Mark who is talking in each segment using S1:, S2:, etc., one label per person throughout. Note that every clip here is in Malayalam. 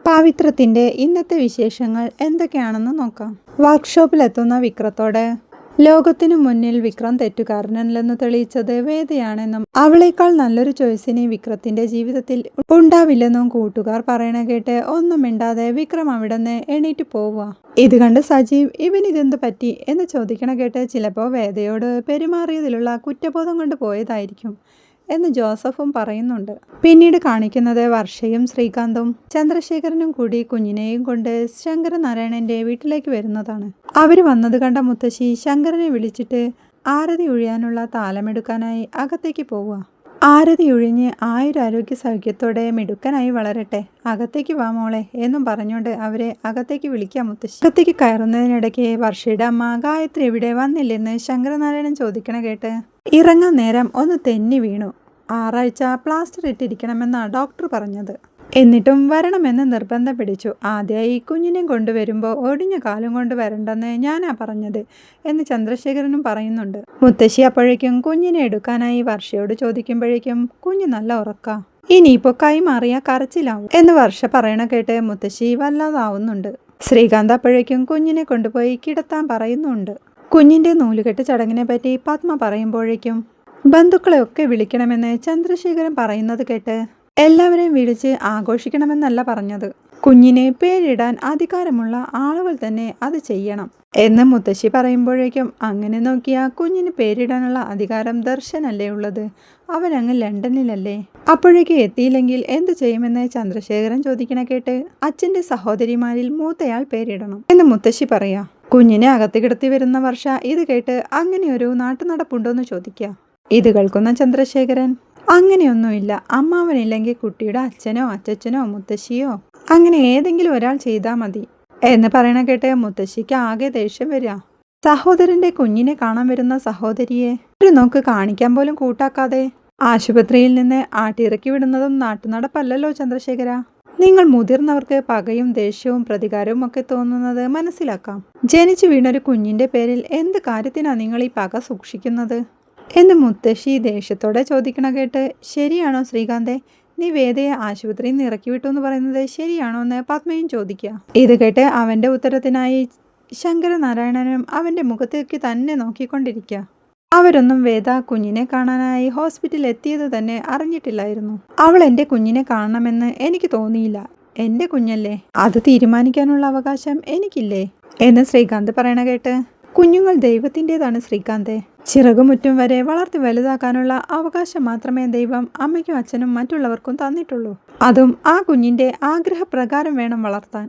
S1: പാവിത്രത്തിൻ്റെ ഇന്നത്തെ വിശേഷങ്ങൾ എന്തൊക്കെയാണെന്ന് നോക്കാം. വർക്ക്ഷോപ്പിലെത്തുന്ന വിക്രത്തോട് ലോകത്തിനു മുന്നിൽ വിക്രം തെറ്റുകാരനല്ലെന്ന് തെളിയിച്ചത് വേദയാണെന്നും അവളേക്കാൾ നല്ലൊരു ചോയ്സിന് വിക്രത്തിൻ്റെ ജീവിതത്തിൽ ഉണ്ടാവില്ലെന്നും കൂട്ടുകാർ പറയണ കേട്ട് ഒന്നും മിണ്ടാതെ വിക്രം അവിടുന്ന് എണീറ്റ് പോവുക. ഇത് കണ്ട് സജീവ് ഇവനിതെന്ത് പറ്റി എന്ന് ചോദിക്കണ കേട്ട് ചിലപ്പോൾ വേദയോട് പെരുമാറിയതിലുള്ള കുറ്റബോധം കൊണ്ട് പോയതായിരിക്കും എന്ന് ജോസഫും പറയുന്നുണ്ട്. പിന്നീട് കാണിക്കുന്നത് വർഷയും ശ്രീകാന്തും ചന്ദ്രശേഖരനും കൂടി കുഞ്ഞിനെയും കൊണ്ട് ശങ്കരനാരായണന്റെ വീട്ടിലേക്ക് വരുന്നതാണ്. അവര് വന്നത് കണ്ട മുത്തശ്ശി ശങ്കരനെ വിളിച്ചിട്ട് ആരതി ഒഴിയാനുള്ള താലമെടുക്കാനായി അകത്തേക്ക് പോവുക. ആരതി ഒഴിഞ്ഞ് ആയുരാരോഗ്യ സൗഖ്യത്തോടെ മിടുക്കനായി വളരട്ടെ, അകത്തേക്ക് വാ മോളെ എന്നും പറഞ്ഞുകൊണ്ട് അവരെ അകത്തേക്ക് വിളിക്കാം മുത്തശ്ശി. അകത്തേക്ക് കയറുന്നതിനിടയ്ക്ക് വർഷയുടെ അമ്മ ഗായത്രി എവിടെ വന്നില്ലെന്ന് ശങ്കരനാരായണൻ ചോദിക്കണ കേട്ട് ഇറങ്ങാൻ നേരം ഒന്ന് തെന്നി വീണു. 6 ആഴ്ച പ്ലാസ്റ്റർ ഇട്ടിരിക്കണമെന്നാണ് ഡോക്ടർ പറഞ്ഞത്. എന്നിട്ടും വരണമെന്ന് നിർബന്ധം പിടിച്ചു. ആദ്യമായി കുഞ്ഞിനെ കൊണ്ടുവരുമ്പോൾ ഒടിഞ്ഞ കാലം കൊണ്ട് വരണ്ടെന്ന് ഞാനാ പറഞ്ഞത് എന്ന് ചന്ദ്രശേഖരനും പറയുന്നുണ്ട്. മുത്തശ്ശി അപ്പോഴേക്കും കുഞ്ഞിനെ എടുക്കാനായി വർഷയോട് ചോദിക്കുമ്പോഴേക്കും കുഞ്ഞ് നല്ല ഉറക്കാ, ഇനിയിപ്പോൾ കൈമാറിയ കരച്ചിലാവും എന്ന് വർഷ പറയണ കേട്ട് മുത്തശ്ശി വല്ലാതാവുന്നുണ്ട്. ശ്രീകാന്ത് അപ്പോഴേക്കും കുഞ്ഞിനെ കൊണ്ടുപോയി കിടത്താൻ പറയുന്നുണ്ട്. കുഞ്ഞിൻ്റെ നൂലുകെട്ട് ചടങ്ങിനെ പറ്റി പത്മ പറയുമ്പോഴേക്കും ബന്ധുക്കളെയൊക്കെ വിളിക്കണമെന്ന് ചന്ദ്രശേഖരൻ പറയുന്നത് കേട്ട് എല്ലാവരെയും വിളിച്ച് ആഘോഷിക്കണമെന്നല്ല പറഞ്ഞത്, കുഞ്ഞിനെ പേരിടാൻ അധികാരമുള്ള ആളുകൾ തന്നെ അത് ചെയ്യണം എന്ന് മുത്തശ്ശി പറയുമ്പോഴേക്കും അങ്ങനെ നോക്കിയാൽ കുഞ്ഞിന് പേരിടാനുള്ള അധികാരം ദർശനല്ലേ ഉള്ളത്, അവനങ്ങ് ലണ്ടനിലല്ലേ, അപ്പോഴേക്ക് എത്തിയില്ലെങ്കിൽ എന്തു ചെയ്യുമെന്ന് ചന്ദ്രശേഖരൻ ചോദിക്കണ കേട്ട് അച്ഛൻ്റെ സഹോദരിമാരിൽ മൂത്തയാൾ പേരിടണം എന്ന് മുത്തശ്ശി പറയാ. കുഞ്ഞിനെ അകത്ത് കിടത്തി വരുന്ന വർഷ ഇത് കേട്ട് അങ്ങനെയൊരു നാട്ടുനടപ്പുണ്ടോയെന്ന് ചോദിക്കുക. ഇത് കേൾക്കുന്ന ചന്ദ്രശേഖരൻ അങ്ങനെയൊന്നുമില്ല, അമ്മാവനില്ലെങ്കിൽ കുട്ടിയുടെ അച്ഛനോ അച്ചച്ചനോ മുത്തശ്ശിയോ അങ്ങനെ ഏതെങ്കിലും ഒരാൾ ചെയ്താൽ മതി എന്ന് പറയണ കേട്ട് മുത്തശ്ശിക്ക് ആകെ ദേഷ്യം വരിക. സഹോദരന്റെ കുഞ്ഞിനെ കാണാൻ വരുന്ന സഹോദരിയെ ഒരു നോക്ക് കാണിക്കാൻ പോലും കൂട്ടാക്കാതെ ആശുപത്രിയിൽ നിന്ന് ആട്ടിയിറക്കി വിടുന്നതും നാട്ടുനടപ്പല്ലല്ലോ ചന്ദ്രശേഖര. നിങ്ങൾ മുതിർന്നവർക്ക് പകയും ദേഷ്യവും പ്രതികാരവും ഒക്കെ തോന്നുന്നത് മനസ്സിലാക്കാം. ജനിച്ചു വീണൊരു കുഞ്ഞിന്റെ പേരിൽ എന്ത് കാര്യത്തിനാ നിങ്ങൾ ഈ പക സൂക്ഷിക്കുന്നത് എന്ന് മുത്തശ്ശി ദേഷ്യത്തോടെ ചോദിക്കണ കേട്ട് ശരിയാണോ ശ്രീകാന്തേ, നീ വേദയെ ആശുപത്രിയിൽ നിന്ന് ഇറക്കി വിട്ടു എന്ന് പറയുന്നത് ശരിയാണോ എന്ന് പത്മയും ചോദിക്കുക. ഇത് കേട്ട് അവന്റെ ഉത്തരത്തിനായി ശങ്കരനാരായണനും അവന്റെ മുഖത്തേക്ക് തന്നെ നോക്കിക്കൊണ്ടിരിക്കുക. അവരൊന്നും വേദ കുഞ്ഞിനെ കാണാനായി ഹോസ്പിറ്റലിൽ എത്തിയത് തന്നെ അറിഞ്ഞിട്ടില്ലായിരുന്നു. അവൾ എൻ്റെ കുഞ്ഞിനെ കാണണമെന്ന് എനിക്ക് തോന്നിയില്ല, എൻ്റെ കുഞ്ഞല്ലേ, അത് തീരുമാനിക്കാനുള്ള അവകാശം എനിക്കില്ലേ എന്ന് ശ്രീകാന്ത് പറയണ കേട്ട് കുഞ്ഞുങ്ങൾ ദൈവത്തിൻ്റെതാണ് ശ്രീകാന്തേ, ചിറകുമുറ്റും വരെ വളർത്തി വലുതാക്കാനുള്ള അവകാശം മാത്രമേ ദൈവം അമ്മയ്ക്കും അച്ഛനും മറ്റുള്ളവർക്കും തന്നിട്ടുള്ളൂ. അതും ആ കുഞ്ഞിൻ്റെ ആഗ്രഹപ്രകാരം വേണം വളർത്താൻ.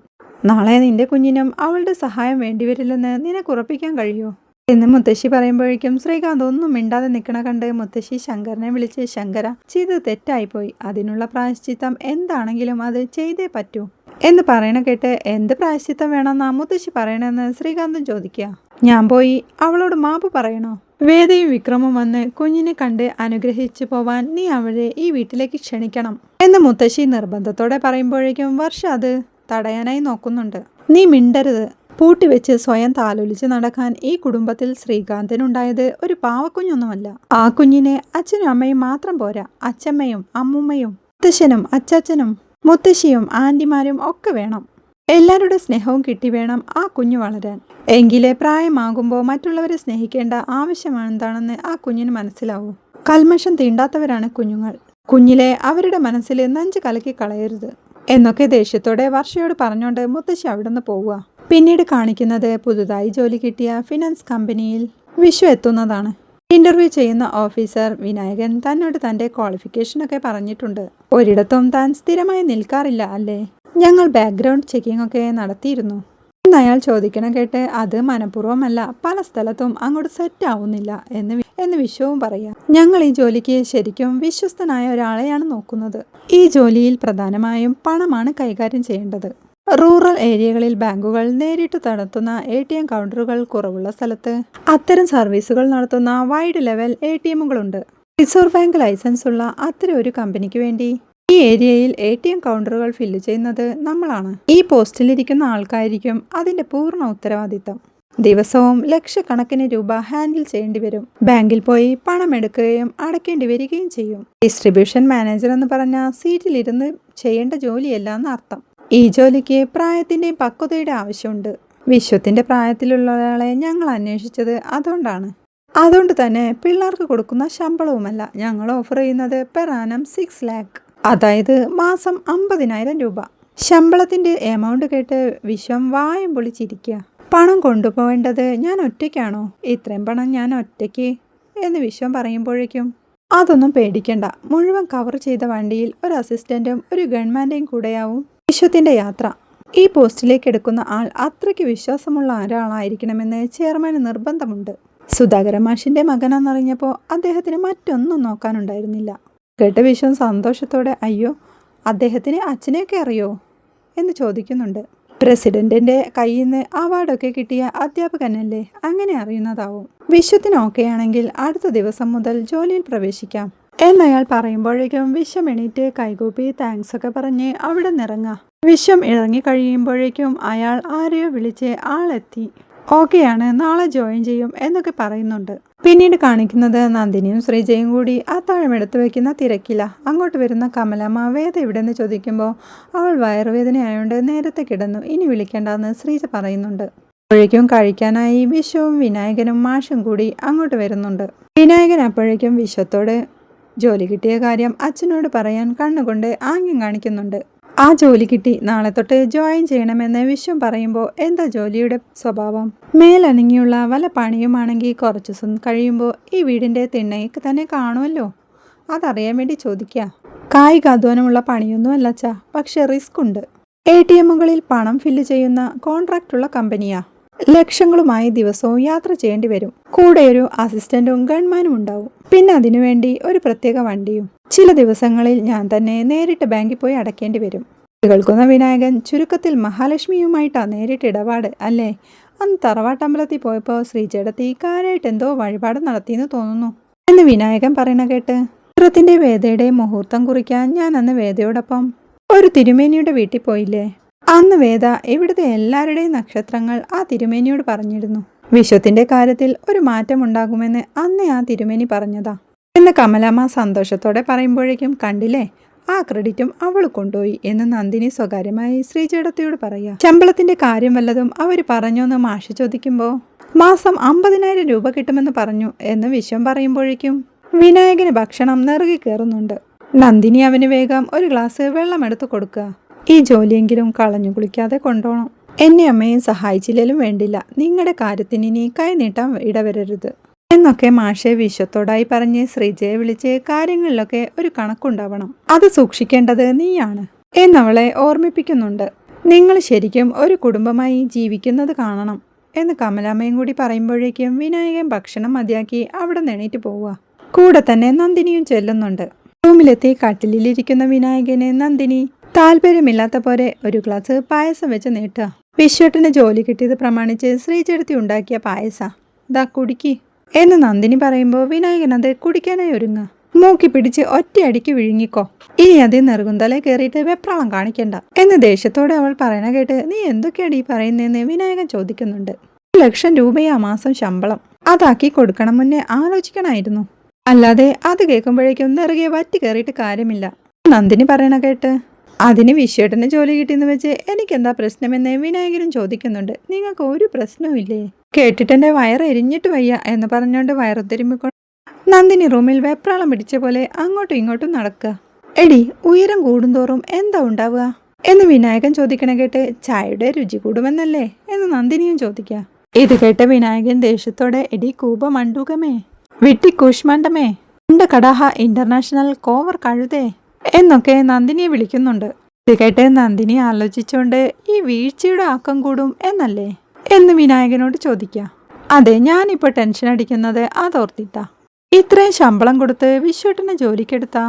S1: നാളെ നിന്റെ കുഞ്ഞിനും അവളുടെ സഹായം വേണ്ടിവരില്ലെന്ന് നിനക്ക് ഉറപ്പിക്കാൻ കഴിയുമോ എന്ന് മുത്തശ്ശി പറയുമ്പോഴേക്കും ശ്രീകാന്ത് ഒന്നും മിണ്ടാതെ നിൽക്കണ കണ്ട് മുത്തശ്ശി ശങ്കരനെ വിളിച്ച് ശങ്കര, ചെയ്ത് തെറ്റായിപ്പോയി, അതിനുള്ള പ്രായശ്ചിത്തം എന്താണെങ്കിലും അത് ചെയ്തേ പറ്റൂ എന്ന് പറയണ കേട്ട് എന്ത് പ്രായശ്ചിത്തം വേണമെന്നാ മുത്തശ്ശി പറയണമെന്ന് ശ്രീകാന്തും ചോദിക്കുക. ഞാൻ പോയി അവളോട് മാപ്പ് പറയണോ? വേദയും വിക്രമും വന്ന് കുഞ്ഞിനെ കണ്ട് അനുഗ്രഹിച്ചു പോവാൻ നീ അവരെ ഈ വീട്ടിലേക്ക് ക്ഷണിക്കണം എന്ന് മുത്തശ്ശി നിർബന്ധത്തോടെ പറയുമ്പോഴേക്കും വർഷ അത് തടയാനായി നോക്കുന്നുണ്ട്. നീ മിണ്ടരുത്, പൂട്ടിവെച്ച് സ്വയം താലോലിച്ച് നടക്കാൻ ഈ കുടുംബത്തിൽ ശ്രീകാന്തിനുണ്ടായത് ഒരു പാവക്കുഞ്ഞൊന്നുമല്ല. ആ കുഞ്ഞിനെ അച്ഛനും അമ്മയും മാത്രം പോരാ, അച്ഛമ്മയും അമ്മുമ്മയും മുത്തശ്ശനും അച്ചാച്ചനും മുത്തശ്ശിയും ആൻറ്റിമാരും ഒക്കെ വേണം. എല്ലാവരുടെ സ്നേഹവും കിട്ടി വേണം ആ കുഞ്ഞു വളരാൻ. എങ്കിലേ പ്രായമാകുമ്പോൾ മറ്റുള്ളവരെ സ്നേഹിക്കേണ്ട ആവശ്യമെന്താണെന്ന് ആ കുഞ്ഞിന് മനസ്സിലാവൂ. കൽമഷം തീണ്ടാത്തവരാണ് കുഞ്ഞുങ്ങൾ. കുഞ്ഞിലെ അവരുടെ മനസ്സിൽ നെഞ്ച് കലക്കി കളയരുത് എന്നൊക്കെ ദേഷ്യത്തോടെ വർഷയോട് പറഞ്ഞുകൊണ്ട് മുത്തശ്ശി അവിടുന്ന് പോവുക. പിന്നീട് കാണിക്കുന്നത് പുതുതായി ജോലി കിട്ടിയ ഫിനാൻസ് കമ്പനിയിൽ വിഷു എത്തുന്നതാണ്. ഇന്റർവ്യൂ ചെയ്യുന്ന ഓഫീസർ വിനായകൻ തന്നോട് തൻ്റെ ക്വാളിഫിക്കേഷനൊക്കെ പറഞ്ഞിട്ടുണ്ട്. ഒരിടത്തും താൻ സ്ഥിരമായി നിൽക്കാറില്ല അല്ലേ, ഞങ്ങൾ ബാക്ക്ഗ്രൗണ്ട് ചെക്കിംഗ് ഒക്കെ നടത്തിയിരുന്നു എന്ന് അയാൾ ചോദിക്കണം കേട്ട് അത് മനഃപൂർവ്വമല്ല, പല സ്ഥലത്തും അങ്ങോട്ട് സെറ്റ് ആവുന്നില്ല എന്ന് വിശ്വവും പറയാം. ഞങ്ങൾ ഈ ജോലിക്ക് ശരിക്കും വിശ്വസ്തനായ ഒരാളെയാണ് നോക്കുന്നത്. ഈ ജോലിയിൽ പ്രധാനമായും പണമാണ് കൈകാര്യം ചെയ്യേണ്ടത്. റൂറൽ ഏരിയകളിൽ ബാങ്കുകൾ നേരിട്ട് നടത്തുന്ന ATM കൗണ്ടറുകൾ കുറവുള്ള സ്ഥലത്ത് അത്തരം സർവീസുകൾ നടത്തുന്ന വൈഡ് ലെവൽ ATMകളുണ്ട്. റിസർവ് ബാങ്ക് ലൈസൻസ് ഉള്ള അത്തരം ഒരു കമ്പനിക്ക് വേണ്ടി ഈ ഏരിയയിൽ ATM കൗണ്ടറുകൾ ഫില്ല് ചെയ്യുന്നത് നമ്മളാണ്. ഈ പോസ്റ്റിലിരിക്കുന്ന ആൾക്കായിരിക്കും അതിന്റെ പൂർണ്ണ ഉത്തരവാദിത്തം. ദിവസവും ലക്ഷക്കണക്കിന് രൂപ ഹാൻഡിൽ ചെയ്യേണ്ടി വരും. ബാങ്കിൽ പോയി പണം എടുക്കുകയും അടയ്ക്കേണ്ടി വരികയും ചെയ്യും. ഡിസ്ട്രിബ്യൂഷൻ മാനേജർ എന്ന് പറഞ്ഞാൽ സീറ്റിലിരുന്ന് ചെയ്യേണ്ട ജോലിയല്ല എന്നർത്ഥം. ഈ ജോലിക്ക് പ്രായത്തിൻ്റെയും പക്വതയുടെ ആവശ്യമുണ്ട്. വിശ്വത്തിൻ്റെ പ്രായത്തിലുള്ള ഒരാളെ ഞങ്ങൾ അന്വേഷിച്ചത് അതുകൊണ്ടാണ്. അതുകൊണ്ട് തന്നെ പിള്ളേർക്ക് കൊടുക്കുന്ന ശമ്പളവുമല്ല ഞങ്ങൾ ഓഫർ ചെയ്യുന്നത് പെർ ആനം 6 lakh, അതായത് മാസം 50,000 രൂപ. ശമ്പളത്തിൻ്റെ എമൗണ്ട് കേട്ട് വിശ്വം വായും പൊളിച്ചിരിക്കുക. പണം കൊണ്ടുപോകേണ്ടത് ഞാൻ ഒറ്റയ്ക്കാണോ? ഇത്രയും പണം ഞാൻ ഒറ്റയ്ക്ക് എന്ന് വിശ്വം പറയുമ്പോഴേക്കും അതൊന്നും പേടിക്കണ്ട, മുഴുവൻ കവർ ചെയ്ത വണ്ടിയിൽ ഒരു അസിസ്റ്റൻറ്റും ഒരു ഗവൺമെൻറ്റേയും കൂടെയാവും വിശ്വത്തിൻ്റെ യാത്ര. ഈ പോസ്റ്റിലേക്ക് എടുക്കുന്ന ആൾ അത്രയ്ക്ക് വിശ്വാസമുള്ള ഒരാളായിരിക്കണമെന്ന് ചെയർമാന് നിർബന്ധമുണ്ട്. സുധാകരൻ മാഷിൻ്റെ മകനാണെന്നറിഞ്ഞപ്പോൾ അദ്ദേഹത്തിന് മറ്റൊന്നും നോക്കാനുണ്ടായിരുന്നില്ല. കേട്ട വിശ്വം സന്തോഷത്തോടെ അയ്യോ, അദ്ദേഹത്തിന് അച്ഛനെയൊക്കെ അറിയോ എന്ന് ചോദിക്കുന്നുണ്ട്. പ്രസിഡന്റിന്റെ കയ്യിൽ നിന്ന് അവാർഡൊക്കെ കിട്ടിയ അധ്യാപകനല്ലേ, അങ്ങനെ അറിയുന്നതാവും. വിശ്വത്തിന് ഓക്കെയാണെങ്കിൽ അടുത്ത ദിവസം മുതൽ ജോലിയിൽ പ്രവേശിക്കാം എന്നയാൾ പറയുമ്പോഴേക്കും വിശ്വം എണീറ്റ് കൈകൂപ്പി താങ്ക്സ് ഒക്കെ പറഞ്ഞ് അവിടെ നിറങ്ങാം. വിശ്വം ഇറങ്ങി കഴിയുമ്പോഴേക്കും അയാൾ ആരെയോ വിളിച്ച് ആളെത്തി, ഓക്കെയാണ്, നാളെ ജോയിൻ ചെയ്യും എന്നൊക്കെ പറയുന്നുണ്ട്. പിന്നീട് കാണിക്കുന്നത് നന്ദിനിയും ശ്രീജയും കൂടി അത്താഴം എടുത്തു വെക്കുന്ന തിരക്കില. അങ്ങോട്ട് വരുന്ന കമലമ്മ വേദ എവിടെന്ന് ചോദിക്കുമ്പോൾ അവൾ വയറുവേദനയായോണ്ട് നേരത്തെ കിടന്നു, ഇനി വിളിക്കേണ്ടെന്ന് ശ്രീജ പറയുന്നുണ്ട്. അപ്പോഴേക്കും കഴിക്കാനായി വിശ്വവും വിനായകനും മാഷും കൂടി അങ്ങോട്ട് വരുന്നുണ്ട്. വിനായകൻ അപ്പോഴേക്കും വിശ്വത്തോട് ജോലി കിട്ടിയ കാര്യം അച്ഛനോട് പറയാൻ കണ്ണുകൊണ്ട് ആംഗ്യം കാണിക്കുന്നുണ്ട്. ആ ജോലി കിട്ടി, നാളെ തൊട്ട് ജോയിൻ ചെയ്യണമെന്ന് വിശ്വം പറയുമ്പോൾ എന്താ ജോലിയുടെ സ്വഭാവം? മേലനങ്ങിയുള്ള വല്ല പണിയുമാണെങ്കിൽ കുറച്ച് ദിവസം കഴിയുമ്പോൾ ഈ വീടിൻ്റെ തിണ്ണയ്ക്ക് തന്നെ കാണുമല്ലോ, അതറിയാൻ വേണ്ടി ചോദിക്കുക. കായിക അധ്വാനമുള്ള പണിയൊന്നും അല്ലച്ചാ, പക്ഷെ റിസ്ക് ഉണ്ട്. ATMകളിൽ പണം ഫില്ല് ചെയ്യുന്ന കോൺട്രാക്റ്റുള്ള കമ്പനിയാ. ലക്ഷങ്ങളുമായി ദിവസവും യാത്ര ചെയ്യേണ്ടി വരും. കൂടെ ഒരു അസിസ്റ്റന്റും ഗൺമാനും ഉണ്ടാവും. പിന്നെ അതിനുവേണ്ടി ഒരു പ്രത്യേക വണ്ടിയും. ചില ദിവസങ്ങളിൽ ഞാൻ തന്നെ നേരിട്ട് ബാങ്കിൽ പോയി അടയ്ക്കേണ്ടി വരും. കേൾക്കുന്ന വിനായകൻ ചുരുക്കത്തിൽ മഹാലക്ഷ്മിയുമായിട്ടാ നേരിട്ട് ഇടപാട് അല്ലേ? അന്ന് തറവാട്ടമ്പലത്തിൽ പോയപ്പോൾ ശ്രീചേടത്തി കാര്യമായിട്ട് എന്തോ വഴിപാട് നടത്തിയെന്ന് തോന്നുന്നു എന്ന് വിനായകൻ പറയണ കേട്ട് ചിത്രത്തിൻ്റെ വേദയുടെ മുഹൂർത്തം കുറിക്കാൻ ഞാൻ അന്ന് വേദയോടൊപ്പം ഒരു തിരുമേനിയുടെ വീട്ടിൽ പോയില്ലേ? അന്ന് വേദ ഇവിടുത്തെ എല്ലാവരുടെയും നക്ഷത്രങ്ങൾ ആ തിരുമേനിയോട് പറഞ്ഞിരുന്നു. വിശ്വത്തിൻ്റെ കാര്യത്തിൽ ഒരു മാറ്റം ഉണ്ടാകുമെന്ന് അന്നേ ആ തിരുമേനി പറഞ്ഞതാ എന്ന് കമലമ്മ സന്തോഷത്തോടെ പറയുമ്പോഴേക്കും കണ്ടില്ലേ, ആ ക്രെഡിറ്റും അവൾ കൊണ്ടുപോയി എന്ന് നന്ദിനി സ്വകാര്യമായി ശ്രീചേടത്തിയോട് പറയാ. ശമ്പളത്തിന്റെ കാര്യം വല്ലതും അവർ പറഞ്ഞോന്ന് മാഷി ചോദിക്കുമ്പോൾ മാസം 50,000 രൂപ കിട്ടുമെന്ന് പറഞ്ഞു എന്ന് വിശ്വം പറയുമ്പോഴേക്കും വിനായകന് ഭക്ഷണം നെറുകി കയറുന്നുണ്ട്. നന്ദിനി അവന് വേഗം ഒരു ഗ്ലാസ് വെള്ളമെടുത്ത് കൊടുക്കുക. ഈ ജോലിയെങ്കിലും കളഞ്ഞു കുളിക്കാതെ കൊണ്ടുപോകണം. എന്നെ അമ്മയും സഹായിച്ചില്ലേലും വേണ്ടില്ല, നിങ്ങളുടെ കാര്യത്തിന് ഇനി കൈനീട്ടാൻ ഇടവരരുത് എന്നൊക്കെ മാഷെ വിശ്വത്തോടായി പറഞ്ഞ് ശ്രീജയെ വിളിച്ച് കാര്യങ്ങളിലൊക്കെ ഒരു കണക്കുണ്ടാവണം, അത് സൂക്ഷിക്കേണ്ടത് നീയാണ് എന്നവളെ ഓർമ്മിപ്പിക്കുന്നുണ്ട്. നിങ്ങൾ ശരിക്കും ഒരു കുടുംബമായി ജീവിക്കുന്നത് കാണണം എന്ന് കമലാമ്മയും കൂടി പറയുമ്പോഴേക്കും വിനായകൻ ഭക്ഷണം മതിയാക്കി അവിടെ എണീറ്റ് പോവുക. കൂടെ തന്നെ നന്ദിനിയും ചെല്ലുന്നുണ്ട്. റൂമിലെത്തി കട്ടിലിരിക്കുന്ന വിനായകനെ നന്ദിനി താല്പര്യമില്ലാത്ത പോലെ ഒരു ഗ്ലാസ് പായസം വെച്ച് നീട്ടുക. വിശ്വട്ടിന് ജോലി കിട്ടിയത് പ്രമാണിച്ച് ശ്രീചേടത്തി ഉണ്ടാക്കിയ പായസ, ദാ കുടിക്കി എന്ന് നന്ദിനി പറയുമ്പോൾ വിനായകൻ അത് കുടിക്കാനായി ഒരുങ്ങുക. മൂക്കി പിടിച്ച് ഒറ്റയടിക്ക് വിഴുങ്ങിക്കോ, ഇനി അത് നെറുകുന്തല കയറിയിട്ട് വെപ്രാളം കാണിക്കണ്ട എന്ന് ദേഷ്യത്തോടെ അവൾ പറയണ കേട്ട് നീ എന്തൊക്കെയാണ് ഈ പറയുന്നതെന്ന് വിനായകൻ ചോദിക്കുന്നുണ്ട്. 1 ലക്ഷം രൂപയാ മാസം ശമ്പളം, അതാക്കി കൊടുക്കണം, മുന്നേ ആലോചിക്കണമായിരുന്നു, അല്ലാതെ അത് കേൾക്കുമ്പോഴേക്കും നെറുകെ വറ്റി കയറിയിട്ട് കാര്യമില്ല നന്ദിനി പറയണ കേട്ട്. അതിന് വിശ്വേട്ടന് ജോലി കിട്ടിയെന്ന് വെച്ച് എനിക്കെന്താ പ്രശ്നമെന്ന് വിനായകനും ചോദിക്കുന്നുണ്ട്. നിങ്ങൾക്ക് ഒരു പ്രശ്നവും ഇല്ലേ? കേട്ടിട്ടെൻ്റെ വയറ് എരിഞ്ഞിട്ട് വയ്യ എന്ന് പറഞ്ഞുകൊണ്ട് വയറുതിരുമ്മിക്കൊണ്ട് നന്ദിനി റൂമിൽ വെപ്രാളം പിടിച്ച പോലെ അങ്ങോട്ടും ഇങ്ങോട്ടും നടക്കുക. എടി, ഉയരം കൂടുന്തോറും എന്താ ഉണ്ടാവുക എന്ന് വിനായകൻ ചോദിക്കണ കേട്ട് ചായയുടെ രുചി കൂടുമെന്നല്ലേ എന്ന് നന്ദിനിയും ചോദിക്കുക. ഇത് കേട്ട വിനായകൻ ദേഷ്യത്തോടെ എടി കൂപ മണ്ടൂകമേ, വിട്ടി കൂഷ്മാണ്ടമേ, ഉണ്ട് കടാഹ ഇന്റർനാഷണൽ കോവർ കഴുതേ എന്നൊക്കെ നന്ദിനിയെ വിളിക്കുന്നുണ്ട്. ഇത് കേട്ട് നന്ദിനി ആലോചിച്ചുകൊണ്ട് ഈ വീഴ്ചയുടെ ആക്കം കൂടും എന്നല്ലേ എന്ന് വിനായകനോട് ചോദിക്കുക. അതെ, ഞാനിപ്പോൾ ടെൻഷൻ അടിക്കുന്നത് അതോർത്തിട്ടാ. ഇത്രയും ശമ്പളം കൊടുത്ത് വിശ്വട്ടിനെ ജോലിക്കെടുത്താ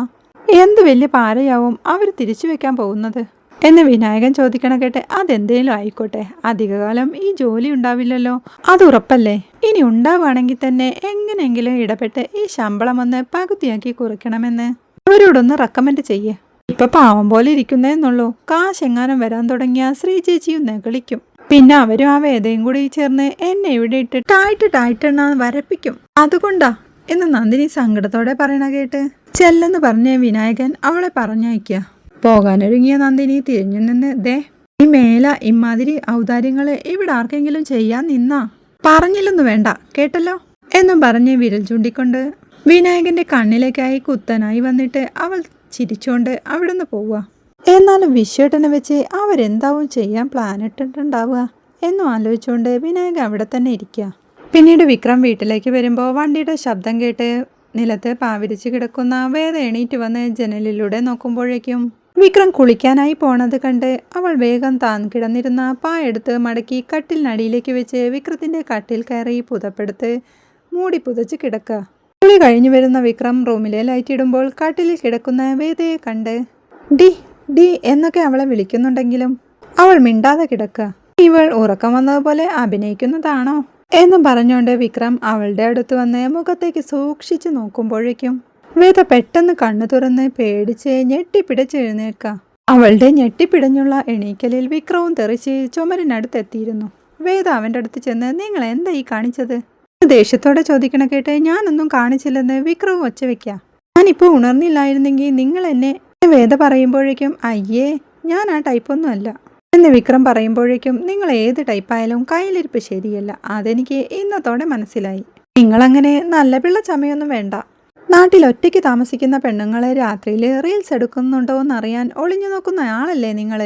S1: എന്ത് വലിയ പാരയാവും അവർ തിരിച്ചു വെക്കാൻ പോകുന്നത് എന്ന് വിനായകൻ ചോദിക്കണ കേട്ട് അതെന്തേലും ആയിക്കോട്ടെ, അധികകാലം ഈ ജോലി ഉണ്ടാവില്ലല്ലോ, അത് ഉറപ്പല്ലേ. ഇനി ഉണ്ടാവുകയാണെങ്കിൽ തന്നെ എങ്ങനെയെങ്കിലും ഇടപെട്ട് ഈ ശമ്പളം ഒന്ന് പകുതിയാക്കി കുറയ്ക്കണമെന്ന് അവരോടൊന്ന് റെക്കമെൻഡ് ചെയ്യേ. ഇപ്പൊ പാവം പോലെ ഇരിക്കുന്നേന്നുള്ളൂ, കാശെങ്ങാനും വരാൻ തുടങ്ങിയ ശ്രീചേച്ചിയും നെകളിക്കും. പിന്നെ അവരും ആ വേദയും കൂടി ചേർന്ന് എന്നെ ഇവിടെ ഇട്ട് ടായിട്ടെണ്ണ വരപ്പിക്കും, അതുകൊണ്ടാ എന്ന് നന്ദിനി സങ്കടത്തോടെ പറയണ കേട്ട് ചെല്ലെന്ന് പറഞ്ഞ വിനായകൻ അവളെ പറഞ്ഞയക്കുക. പോകാനൊരുങ്ങിയ നന്ദിനി തിരിഞ്ഞു നിന്ന്, ദേ ഈ മേല ഇമാതിരി ഔദാര്യങ്ങള് ഇവിടെ ആർക്കെങ്കിലും ചെയ്യാൻ നിന്നാ പറഞ്ഞില്ലെന്ന് വേണ്ട കേട്ടല്ലോ എന്നും പറഞ്ഞ് വിരൽ ചൂണ്ടിക്കൊണ്ട് വിനായകന്റെ കണ്ണിലേക്കായി കുത്തനായി വന്നിട്ട് അവൾ ചിരിച്ചോണ്ട് അവിടുന്ന് പോവുക. എന്നാലും വിശ്വേട്ടനെ വെച്ച് അവരെന്താവും ചെയ്യാൻ പ്ലാൻ ഇട്ടിട്ടുണ്ടാവുക എന്നും ആലോചിച്ചുകൊണ്ട് വിനായകൻ അവിടെ തന്നെ ഇരിക്കുക. പിന്നീട് വിക്രം വീട്ടിലേക്ക് വരുമ്പോൾ വണ്ടിയുടെ ശബ്ദം കേട്ട് നിലത്ത് പാവിരിച്ച് കിടക്കുന്ന വേദ എണീറ്റ് വന്ന് ജനലിലൂടെ നോക്കുമ്പോഴേക്കും വിക്രം കുളിക്കാനായി പോണത് കണ്ട് അവൾ വേഗം താൻ കിടന്നിരുന്ന പായെടുത്ത് മടക്കി കട്ടിലിനടിയിലേക്ക് വെച്ച് വിക്രത്തിന്റെ കട്ടിൽ കയറി പുതപ്പെടുത്ത് മൂടി പുതച്ച് കിടക്കുക. കുളി കഴിഞ്ഞു വരുന്ന വിക്രം റൂമിലെ ലൈറ്റ് ഇടുമ്പോൾ കട്ടിലിൽ കിടക്കുന്ന വേദയെ കണ്ട് ഡി ഡി എന്നൊക്കെ അവളെ വിളിക്കുന്നുണ്ടെങ്കിലും അവൾ മിണ്ടാതെ കിടക്കുക. ഇവൾ ഉറക്കം വന്നതുപോലെ അഭിനയിക്കുന്നതാണോ എന്നും പറഞ്ഞുകൊണ്ട് വിക്രം അവളുടെ അടുത്ത് വന്ന് മുഖത്തേക്ക് സൂക്ഷിച്ചു നോക്കുമ്പോഴേക്കും വേദ പെട്ടെന്ന് കണ്ണു തുറന്ന് പേടിച്ച് ഞെട്ടിപ്പിടച്ച് എഴുന്നേൽക്കുക. അവളുടെ ഞെട്ടിപ്പിടഞ്ഞുള്ള എണീക്കലിൽ വിക്രവും തെറിച്ച് ചുമരിനടുത്തെത്തിയിരുന്നു. വേദ അവൻ്റെ അടുത്ത് ചെന്ന്, നിങ്ങൾ എന്താ ഈ കാണിച്ചത്? ദേഷ്യത്തോടെ ചോദിക്കണ കേട്ട്, ഞാനൊന്നും കാണിച്ചില്ലെന്ന് വിക്രവും ഒച്ച വെക്കുക. ഞാനിപ്പോൾ ഉണർന്നില്ലായിരുന്നെങ്കിൽ നിങ്ങൾ എന്നെ വേദ പറയുമ്പോഴേക്കും, അയ്യേ ഞാൻ ആ ടൈപ്പൊന്നും അല്ല എന്ന് വിക്രം പറയുമ്പോഴേക്കും, നിങ്ങൾ ഏത് ടൈപ്പായാലും കയ്യിലിരിപ്പ് ശരിയല്ല, അതെനിക്ക് ഇന്നത്തോടെ മനസ്സിലായി. നിങ്ങളങ്ങനെ നല്ല പിള്ള ചമയൊന്നും വേണ്ട. നാട്ടിൽ ഒറ്റയ്ക്ക് താമസിക്കുന്ന പെണ്ണുങ്ങളെ രാത്രിയിൽ റീൽസ് എടുക്കുന്നുണ്ടോ എന്നറിയാൻ ഒളിഞ്ഞു നോക്കുന്ന ആളല്ലേ നിങ്ങൾ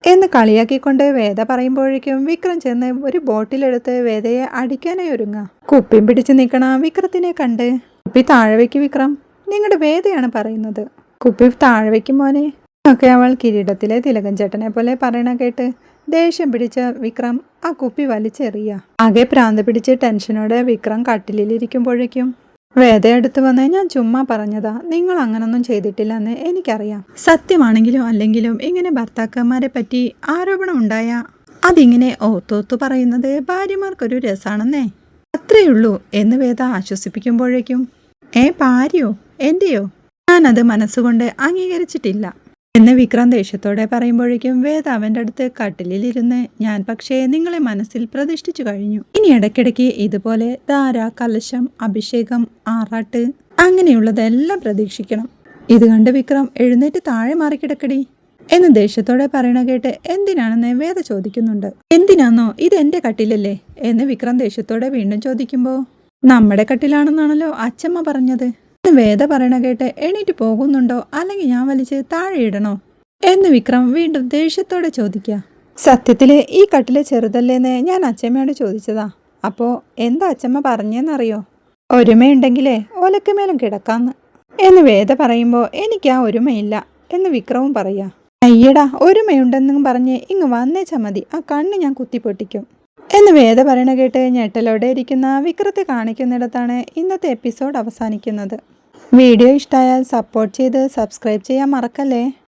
S1: എന്ന് കളിയാക്കിക്കൊണ്ട് വേദ പറയുമ്പോഴേക്കും വിക്രം ചെന്ന് ഒരു ബോട്ടിലെടുത്ത് വേദയെ അടിക്കാനായി ഒരുങ്ങുക. കുപ്പിയും പിടിച്ച് നിൽക്കണ വിക്രത്തിനെ കണ്ട്, കുപ്പി താഴെ വയ്ക്ക് വിക്രം, നിങ്ങളുടെ വേദയാണ് പറയുന്നത്, കുപ്പി താഴെ വയ്ക്കും മോനെ ഒക്കെ അവൾ കിരീടത്തിലെ തിലകൻ ചേട്ടനെ പോലെ പറയണ കേട്ട് ദേഷ്യം പിടിച്ച വിക്രം ആ കുപ്പി വലിച്ചെറിയുക. ആകെ പ്രാന്ത് പിടിച്ച് ടെൻഷനോടെ വിക്രം കട്ടിലിരിക്കുമ്പോഴേക്കും വേദയെടുത്ത് വന്ന്, ഞാൻ ചുമ്മാ പറഞ്ഞതാ, നിങ്ങൾ അങ്ങനൊന്നും ചെയ്തിട്ടില്ലെന്ന് എനിക്കറിയാം. സത്യമാണെങ്കിലും അല്ലെങ്കിലും ഇങ്ങനെ ഭർത്താക്കന്മാരെ പറ്റി ആരോപണം ഉണ്ടായ അതിങ്ങനെ ഓത്തോത്തു പറയുന്നത് ഭാര്യമാർക്കൊരു രസാണെന്നേ, അത്രയുള്ളൂ എന്ന് വേദ ആശ്വസിപ്പിക്കുമ്പോഴേക്കും, ഭാര്യയോ എന്റെയോ? ഞാനത് മനസ്സുകൊണ്ട് അംഗീകരിച്ചിട്ടില്ല എന്ന് വിക്രം ദേഷ്യത്തോടെ പറയുമ്പോഴേക്കും വേദ അവൻ്റെ അടുത്ത് കട്ടിലിരുന്ന്, ഞാൻ പക്ഷേ നിങ്ങളെ മനസ്സിൽ പ്രതിഷ്ഠിച്ചു കഴിഞ്ഞു. ഇനി ഇടയ്ക്കിടയ്ക്ക് ഇതുപോലെ ധാര, കലശം, അഭിഷേകം, ആറാട്ട് അങ്ങനെയുള്ളതെല്ലാം പ്രതീക്ഷിക്കണം. ഇത് കണ്ട് വിക്രം എഴുന്നേറ്റ് താഴെ മാറിക്കിടക്കടി എന്ന് ദേഷ്യത്തോടെ പറയണ കേട്ട് എന്തിനാണെന്ന് വേദ ചോദിക്കുന്നുണ്ട്. എന്തിനാന്നോ, ഇത് എൻ്റെ കട്ടിലല്ലേ എന്ന് വിക്രം ദേഷ്യത്തോടെ വീണ്ടും ചോദിക്കുമ്പോൾ, നമ്മുടെ കട്ടിലാണെന്നാണല്ലോ അച്ഛമ്മ പറഞ്ഞത് വേദ പറയണ കേട്ട് എണീറ്റ് പോകുന്നുണ്ടോ അല്ലെങ്കിൽ ഞാൻ വലിച്ച് താഴെ ഇടണോ എന്ന് വിക്രം വീണ്ടും ദേഷ്യത്തോടെ ചോദിക്കുക. സത്യത്തില് ഈ കട്ടില് ചെറുതല്ലേന്ന് ഞാൻ അച്ഛമ്മയോട് ചോദിച്ചതാ. അപ്പോൾ എന്താ അച്ഛമ്മ പറഞ്ഞെന്നറിയോ? ഒരുമയുണ്ടെങ്കിലേ ഒലക്കുമേലും കിടക്കാന്ന് എന്ന് വേദ പറയുമ്പോൾ, എനിക്ക് ആ ഒരുമയില്ല എന്ന് വിക്രവും പറയാ. അയ്യടാ, ഒരുമയുണ്ടെന്നും പറഞ്ഞ് ഇങ്ങ് വന്നേച്ചാ മതി, ആ കണ്ണ് ഞാൻ കുത്തിപ്പൊട്ടിക്കും എന്ന് വേദ പറയണ കേട്ട് ഞെട്ടലോടെ ഇരിക്കുന്ന വിക്രത്തെ കാണിക്കുന്നിടത്താണ് ഇന്നത്തെ എപ്പിസോഡ് അവസാനിക്കുന്നത്. വീഡിയോ ഇഷ്ടമായാൽ സപ്പോർട്ട് ചെയ്ത് സബ്സ്ക്രൈബ് ചെയ്യാൻ മറക്കല്ലേ.